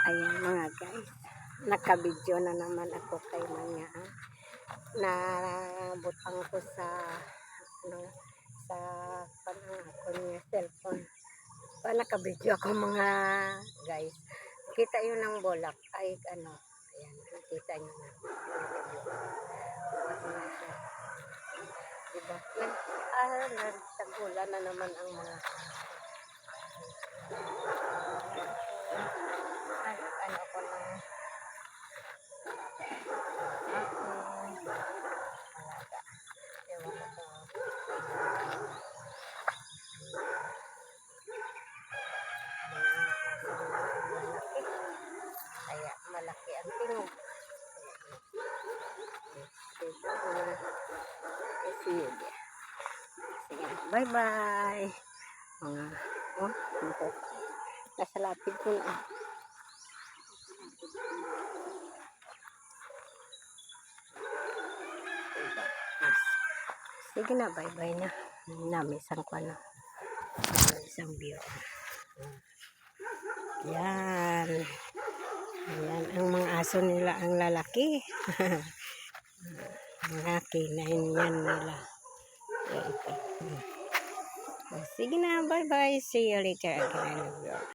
Ayan mga guys, nakabidyo na naman ako kay Manya. Nabutang ko sa sa panang ako niya cellphone. Nakabidyo ako mga guys. Kita yun ng bolak ay ayan, nakita nyo na. Diba? Nagtagulan na naman ang mga ano ko ng alaga. Ewan ko kaya malaki ang tingog. Sige. Bye bye. Nasa lapid ko na. Sige na, bye bye na. Namisang ko na. Isang view. Yan. Yan ang mga aso nila, ang lalaki. Mga kinain yan nila. Sige na, bye bye. See you later again.